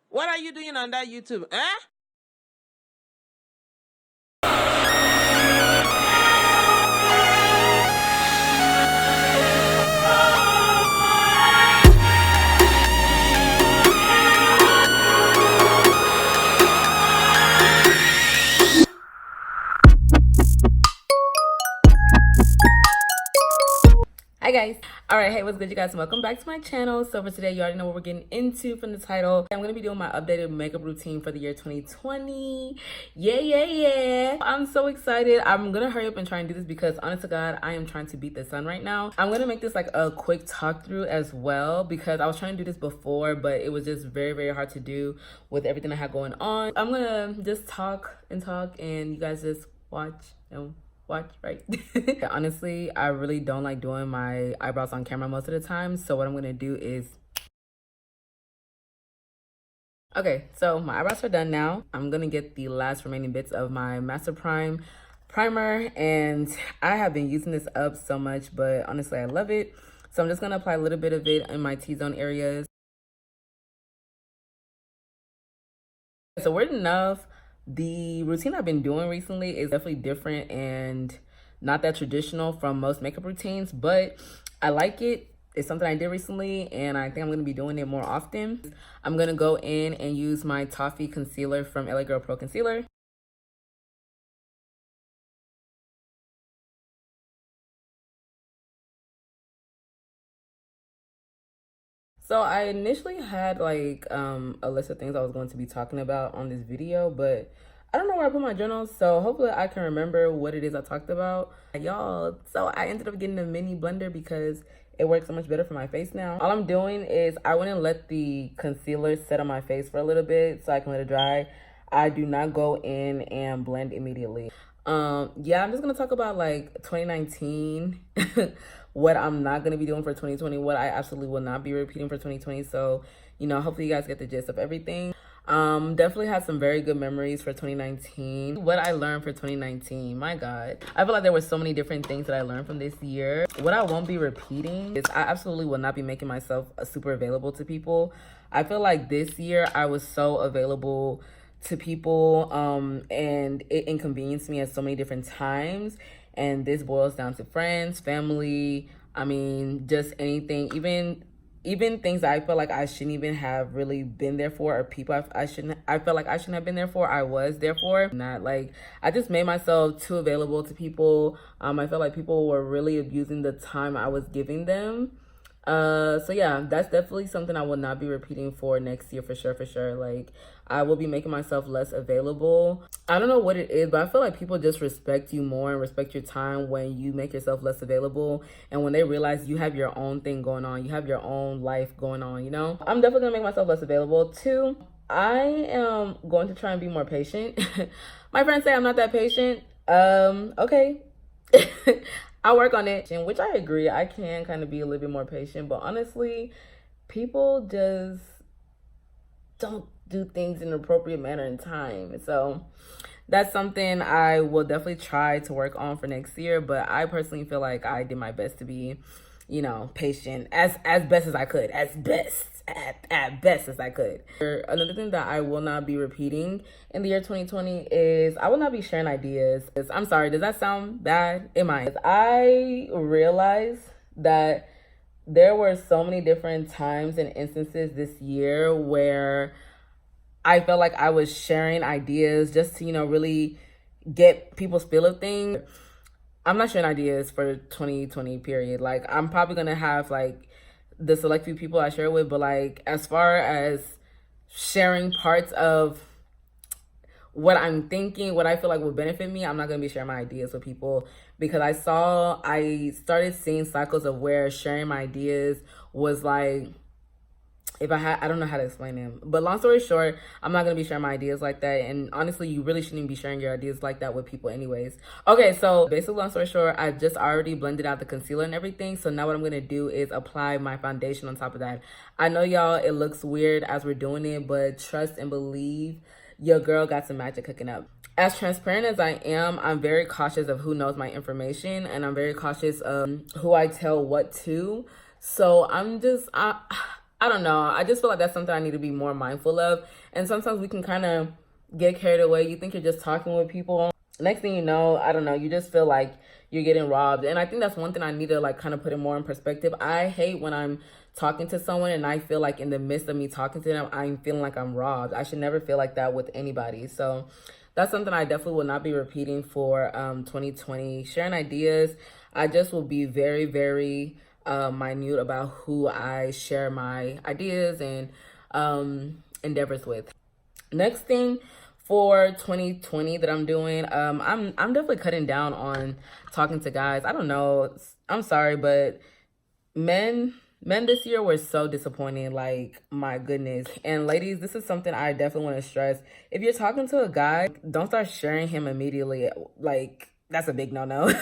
What are you doing on that YouTube? Eh? Hi guys. All right, hey, what's good, you guys? Welcome back to my channel. So for today, you already know what we're getting into from the title. I'm gonna be doing my updated makeup routine for the year 2020. Yeah. I'm so excited. I'm gonna hurry up and try and do this because honest to God, I am trying to beat the sun right now. I'm gonna make this like a quick talk through as well because I was trying to do this before, but it was just very hard to do with everything I had going on. I'm gonna just talk and you guys just watch and watch, right? Honestly, I really don't like doing my eyebrows on camera most of the time. So what I'm gonna do is, okay, so my eyebrows are done now. I'm gonna get the last remaining bits of my Master Prime primer, and I have been using this up so much, but honestly, I love it. So I'm just gonna apply a little bit of it in my T-zone areas. So weird enough, the routine I've been doing recently is definitely different and not that traditional from most makeup routines, but I like it. It's something I did recently and I think I'm going to be doing it more often. I'm going to go in and use my Toffee concealer from LA Girl Pro Concealer. So I initially had like a list of things I was going to be talking about on this video, but I don't know where I put my journals, so hopefully I can remember what it is I talked about. Y'all, so I ended up getting a mini blender because it works so much better for my face now. All I'm doing is I went and let the concealer set on my face for a little bit so I can let it dry. I do not go in and blend immediately. Yeah, I'm just gonna talk about like 2019, what I'm not gonna be doing for 2020, what I absolutely will not be repeating for 2020. So, you know, hopefully you guys get the gist of everything. Definitely had some very good memories for 2019. What I learned for 2019, my God. I feel like there were so many different things that I learned from this year. What I won't be repeating is I absolutely will not be making myself super available to people. I feel like this year I was so available to people and it inconvenienced me at so many different times. And this boils down to friends, family, I mean, just anything, even things that I feel like I shouldn't even have really been there for, or people I felt like I shouldn't have been there for, I was there for. Not like, I just made myself too available to people. I felt like people were really abusing the time I was giving them. So yeah, that's definitely something I will not be repeating for next year for sure. Like, I will be making myself less available. I don't know what it is, but I feel like people just respect you more and respect your time when you make yourself less available and when they realize you have your own thing going on, you have your own life going on, you know? I'm definitely gonna make myself less available. Two, I am going to try and be more patient. My friends say I'm not that patient. Okay. I'll work on it, which I agree. I can kind of be a little bit more patient, but honestly, people just don't do things in an appropriate manner and time. So that's something I will definitely try to work on for next year. But I personally feel like I did my best to be, you know, patient as best as I could, at best as I could. Another thing that I will not be repeating in the year 2020 is I will not be sharing ideas. I'm sorry, does that sound bad? It might. I realized that there were so many different times and instances this year where I felt like I was sharing ideas just to, you know, really get people's feel of things. I'm not sharing ideas for 2020 period. Like, I'm probably gonna have like the select few people I share with, but like as far as sharing parts of what I'm thinking, what I feel like would benefit me, I'm not gonna be sharing my ideas with people because I started seeing cycles of where sharing my ideas was like, I don't know how to explain them, but long story short, I'm not gonna be sharing my ideas like that. And honestly, you really shouldn't be sharing your ideas like that with people anyways. Okay, so basically, long story short, I just already blended out the concealer and everything. So now what I'm gonna do is apply my foundation on top of that. I know y'all, it looks weird as we're doing it, but trust and believe, your girl got some magic cooking up. As transparent as I am, I'm very cautious of who knows my information, and I'm very cautious of who I tell what to. So I don't know. I just feel like that's something I need to be more mindful of. And sometimes we can kind of get carried away. You think you're just talking with people. Next thing you know, I don't know, you just feel like you're getting robbed. And I think that's one thing I need to like kind of put it more in perspective. I hate when I'm talking to someone and I feel like in the midst of me talking to them, I'm feeling like I'm robbed. I should never feel like that with anybody. So that's something I definitely will not be repeating for 2020. Sharing ideas, I just will be very, very minute about who I share my ideas and endeavors with. Next thing for 2020 that I'm doing, I'm definitely cutting down on talking to guys. I don't know, I'm sorry, but men this year were so disappointing, like my goodness. And ladies, this is something I definitely want to stress. If you're talking to a guy, don't start sharing him immediately. Like, that's a big no-no.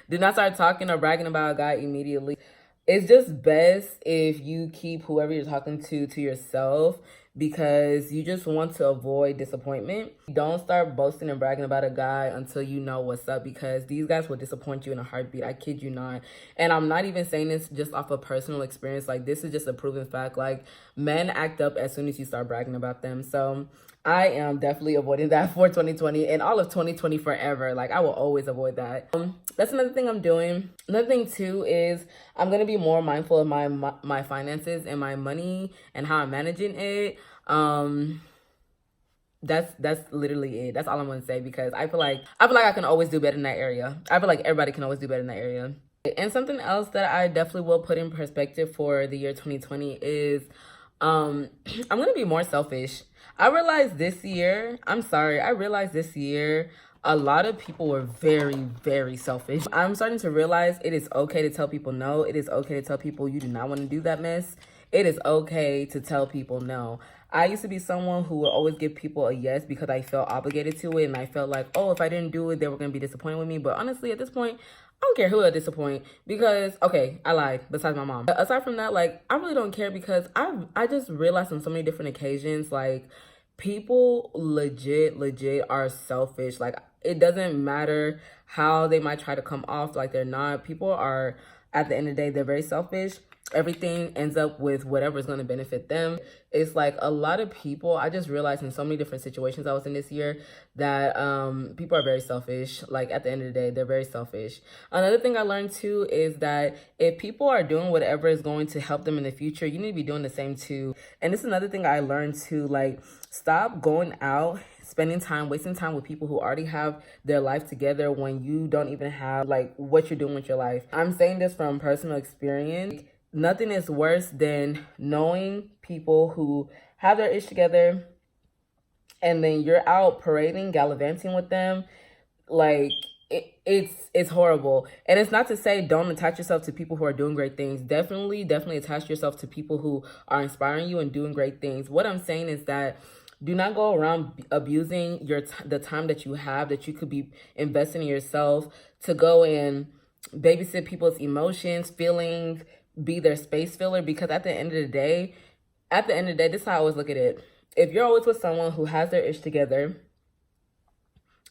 Do not start talking or bragging about a guy immediately. It's just best if you keep whoever you're talking to yourself, because you just want to avoid disappointment. Don't start boasting and bragging about a guy until you know what's up, because these guys will disappoint you in a heartbeat. I kid you not. And I'm not even saying this just off of personal experience. Like, this is just a proven fact. Like, men act up as soon as you start bragging about them. So I am definitely avoiding that for 2020 and all of 2020 forever. Like, I will always avoid that. That's another thing I'm doing. Another thing too is I'm going to be more mindful of my finances and my money and how I'm managing it. That's literally it. That's all I'm going to say, because I feel like I can always do better in that area. I feel like everybody can always do better in that area. And something else that I definitely will put in perspective for the year 2020 is I'm going to be more selfish. I realized this year a lot of people were very, very selfish. I'm starting to realize it is okay to tell people no. It is okay to tell people you do not want to do that mess. It is okay to tell people no. I used to be someone who would always give people a yes because I felt obligated to it, and I felt like, oh, if I didn't do it, they were going to be disappointed with me. But honestly, at this point, I don't care who I disappoint, because, okay, I lied, besides my mom. Aside from that, like, I really don't care, because I just realized on so many different occasions, like, people legit are selfish. Like, it doesn't matter how they might try to come off like they're not. People are, at the end of the day, they're very selfish. Everything ends up with whatever is going to benefit them. It's like a lot of people, I just realized in so many different situations I was in this year that people are very selfish. Like, at the end of the day, they're very selfish. Another thing I learned too is that if people are doing whatever is going to help them in the future, you need to be doing the same too. And this is another thing I learned too, like, stop going out, spending time, wasting time with people who already have their life together when you don't even have like what you're doing with your life. I'm saying this from personal experience. Nothing is worse than knowing people who have their ish together and then you're out parading, gallivanting with them. Like, it's horrible. And it's not to say don't attach yourself to people who are doing great things. Definitely attach yourself to people who are inspiring you and doing great things. What I'm saying is that do not go around abusing the time that you have, that you could be investing in yourself, to go and babysit people's emotions, feelings, be their space filler. Because at the end of the day, this is how I always look at it. If you're always with someone who has their ish together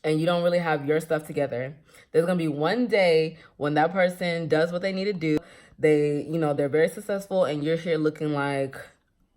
and you don't really have your stuff together, there's going to be one day when that person does what they need to do. They're very successful and you're here looking like,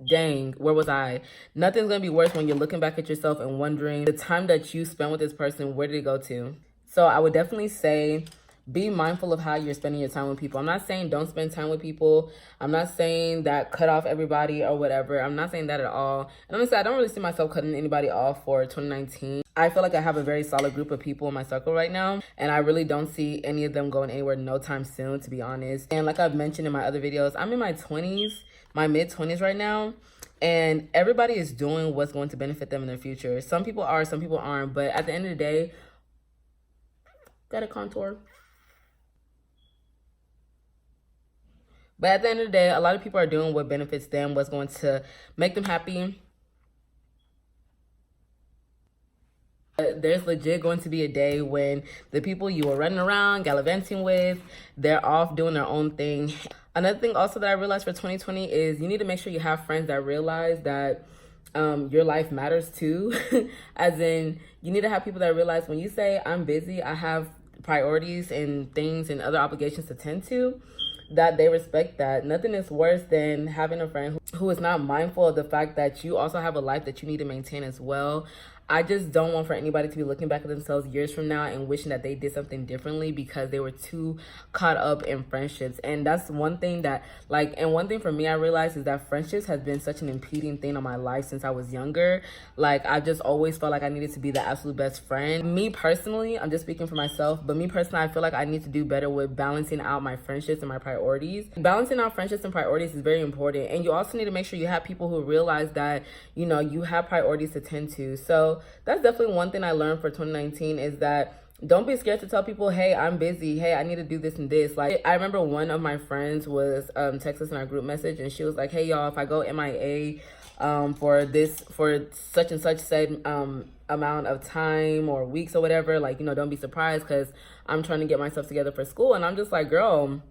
dang, where was I? Nothing's going to be worse when you're looking back at yourself and wondering the time that you spent with this person, where did it go to? So I would definitely say be mindful of how you're spending your time with people. I'm not saying don't spend time with people. I'm not saying that cut off everybody or whatever. I'm not saying that at all. And honestly, I don't really see myself cutting anybody off for 2019. I feel like I have a very solid group of people in my circle right now, and I really don't see any of them going anywhere no time soon, to be honest. And like I've mentioned in my other videos, I'm in my 20s, my mid-20s right now, and everybody is doing what's going to benefit them in their future. Some people are, some people aren't, but at the end of the day, got a contour. But at the end of the day, a lot of people are doing what benefits them, what's going to make them happy. There's legit going to be a day when the people you were running around, gallivanting with, they're off doing their own thing. Another thing also that I realized for 2020 is you need to make sure you have friends that realize that your life matters too. As in, you need to have people that realize when you say, I'm busy, I have priorities and things and other obligations to tend to, that they respect that. Nothing is worse than having a friend who is not mindful of the fact that you also have a life that you need to maintain as well. I just don't want for anybody to be looking back at themselves years from now and wishing that they did something differently because they were too caught up in friendships. And that's one thing that, like, and one thing for me I realized is that friendships has been such an impeding thing on my life since I was younger. Like, I just always felt like I needed to be the absolute best friend. Me personally, I'm just speaking for myself, but me personally, I feel like I need to do better with balancing out my friendships and my priorities. Balancing out friendships and priorities is very important. And you also need to make sure you have people who realize that, you know, you have priorities to tend to. So that's definitely one thing I learned for 2019 is that don't be scared to tell people, hey, I'm busy. Hey, I need to do this and this. Like, I remember one of my friends was text us in our group message, and she was like, hey, y'all, if I go MIA for such and such said amount of time or weeks or whatever, like, you know, don't be surprised because I'm trying to get myself together for school. And I'm just like, girl,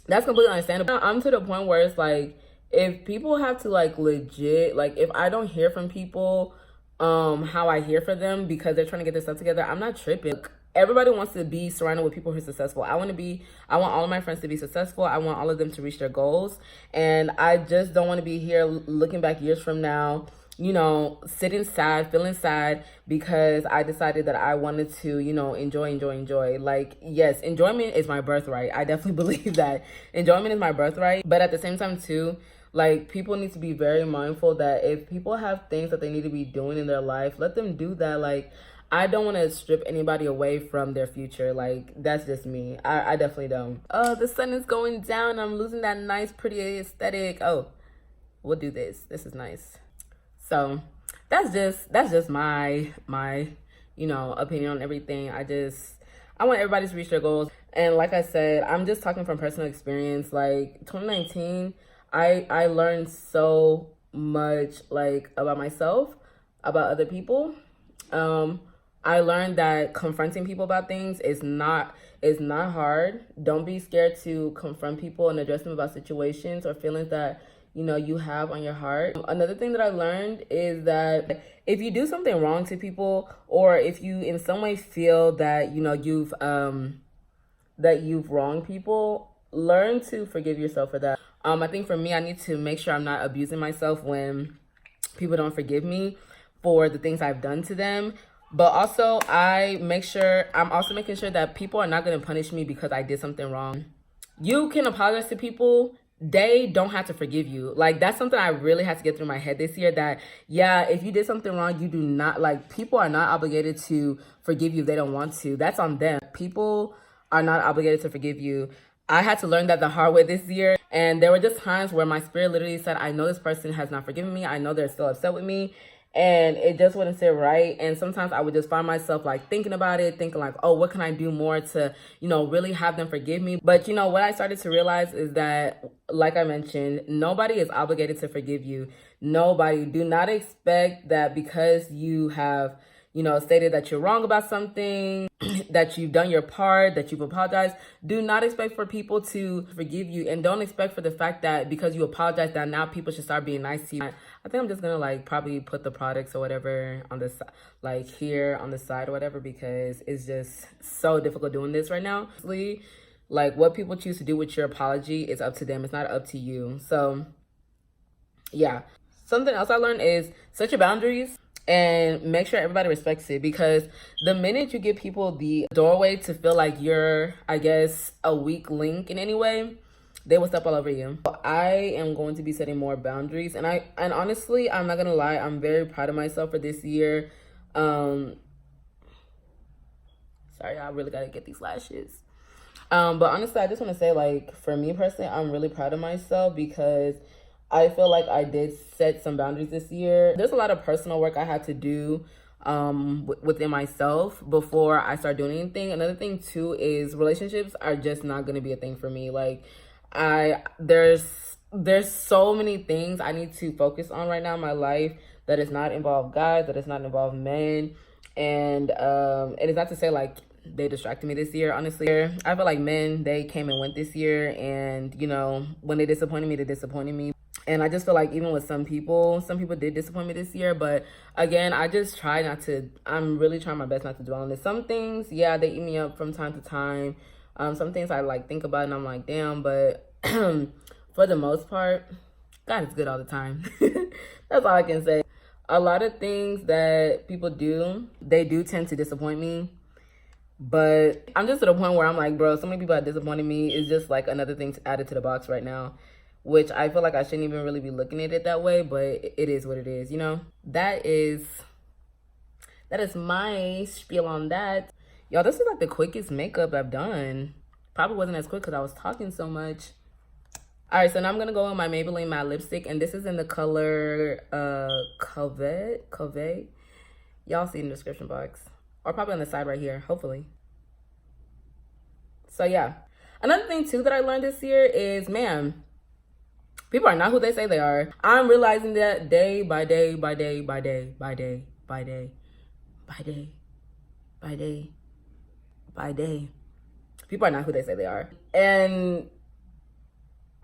that's completely understandable. I'm to the point where it's like, if people have to like legit, like if I don't hear from people how I hear for them because they're trying to get their stuff together, I'm not tripping. Everybody wants to be surrounded with people who are successful. I want all of my friends to be successful. I want all of them to reach their goals. And I just don't want to be here looking back years from now, you know, sitting sad, feeling sad because I decided that I wanted to, you know, enjoy. Like, yes, enjoyment is my birthright. I definitely believe that enjoyment is my birthright. But at the same time too, like, people need to be very mindful that if people have things that they need to be doing in their life, let them do that. Like, I don't want to strip anybody away from their future. Like, that's just me. I definitely don't. Oh, the sun is going down. I'm losing that nice, pretty aesthetic. Oh, we'll do this. This is nice. So that's just my you know, opinion on everything. I want everybody to reach their goals. And like I said, I'm just talking from personal experience. Like, 2019, I learned so much, like, about myself, about other people. I learned that confronting people about things is not hard. Don't be scared to confront people and address them about situations or feelings that, you know, you have on your heart. Another thing that I learned is that if you do something wrong to people, or if you in some way feel that, you know, you've wronged people, learn to forgive yourself for that. I think for me, I need to make sure I'm not abusing myself when people don't forgive me for the things I've done to them. But also, I'm also making sure that people are not going to punish me because I did something wrong. You can apologize to people. They don't have to forgive you. Like, that's something I really had to get through my head this year, that, yeah, if you did something wrong, you do not, like, people are not obligated to forgive you if they don't want to. That's on them. People are not obligated to forgive you. I had to learn that the hard way this year. And there were just times where my spirit literally said, I know this person has not forgiven me. I know they're still upset with me. And it just wouldn't sit right. And sometimes I would just find myself like thinking about it, thinking like, oh, what can I do more to, you know, really have them forgive me? But, you know, what I started to realize is that, like I mentioned, nobody is obligated to forgive you. Nobody. Do not expect that because you have, you know, stated that you're wrong about something, that you've done your part, that you've apologized. Do not expect for people to forgive you, and don't expect for the fact that because you apologize that now people should start being nice to you. I think I'm just gonna like probably put the products or whatever on the like here on the side or whatever, because it's just so difficult doing this right now. Like, what people choose to do with your apology is up to them. It's not up to you. So yeah. Something else I learned is set your boundaries and make sure everybody respects it, because the minute you give people the doorway to feel like you're, I guess, a weak link in any way, they will step all over you. I am going to be setting more boundaries, and honestly, I'm not gonna lie, I'm very proud of myself for this year. Sorry, I really gotta get these lashes. But honestly, I just want to say, like, for me personally, I'm really proud of myself because I feel like I did set some boundaries this year. There's a lot of personal work I had to do within myself before I start doing anything. Another thing too is relationships are just not going to be a thing for me. Like, there's so many things I need to focus on right now in my life that does not involve guys, that does not involve men. And it is not to say like they distracted me this year. Honestly, I feel like men, they came and went this year, and you know, when they disappointed me, they disappointed me. And I just feel like even with some people did disappoint me this year. But again, I just try not to, I'm really trying my best not to dwell on it. Some things, yeah, they eat me up from time to time. Some things I like think about and I'm like, damn. But for the most part, God is good all the time. That's all I can say. A lot of things that people do, they do tend to disappoint me. But I'm just at a point where I'm like, bro, so many people have disappointed me. It's just like another thing added to the box right now, which I feel like I shouldn't even really be looking at it that way, but it is what it is, you know? That is my spiel on that. Y'all, this is like the quickest makeup I've done. Probably wasn't as quick because I was talking so much. All right, so now I'm gonna go with my Maybelline matte lipstick, and this is in the color Cove. Y'all see in the description box, or probably on the side right here, hopefully. So yeah, another thing too that I learned this year is, man, people are not who they say they are. I'm realizing that day by day by day by day by day by day by day by day by day. People are not who they say they are, and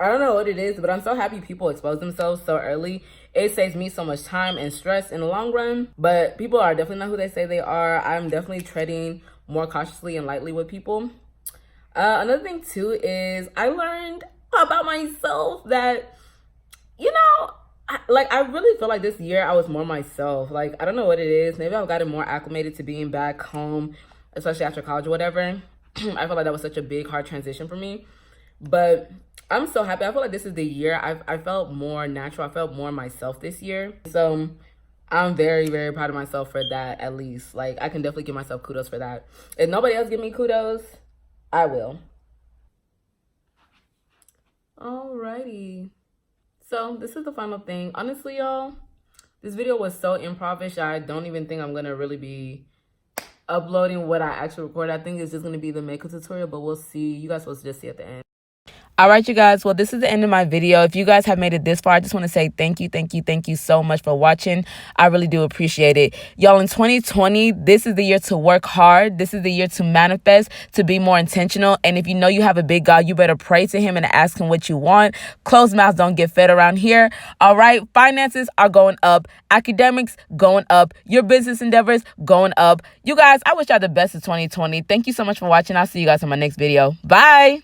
I don't know what it is, but I'm so happy people expose themselves so early. It saves me so much time and stress in the long run. But people are definitely not who they say they are. I'm definitely treading more cautiously and lightly with people. Another thing too is I learned about myself that, you know, I really feel like this year I was more myself. Like, I don't know what it is. Maybe I've gotten more acclimated to being back home, especially after college or whatever. I feel like that was such a big, hard transition for me. But I'm so happy. I feel like this is the year I felt more natural. I felt more myself this year. So I'm very, very proud of myself for that, at least. Like, I can definitely give myself kudos for that. If nobody else give me kudos, I will. Alrighty. So this is the final thing. Honestly, y'all, this video was so improvish. I don't even think I'm going to really be uploading what I actually recorded. I think it's just going to be the makeup tutorial, but we'll see. You guys supposed to just see at the end. All right, you guys. Well, this is the end of my video. If you guys have made it this far, I just want to say thank you so much for watching. I really do appreciate it. Y'all, in 2020, this is the year to work hard. This is the year to manifest, to be more intentional. And if you know you have a big God, you better pray to him and ask him what you want. Closed mouths don't get fed around here. All right. Finances are going up. Academics going up. Your business endeavors going up. You guys, I wish y'all the best of 2020. Thank you so much for watching. I'll see you guys in my next video. Bye.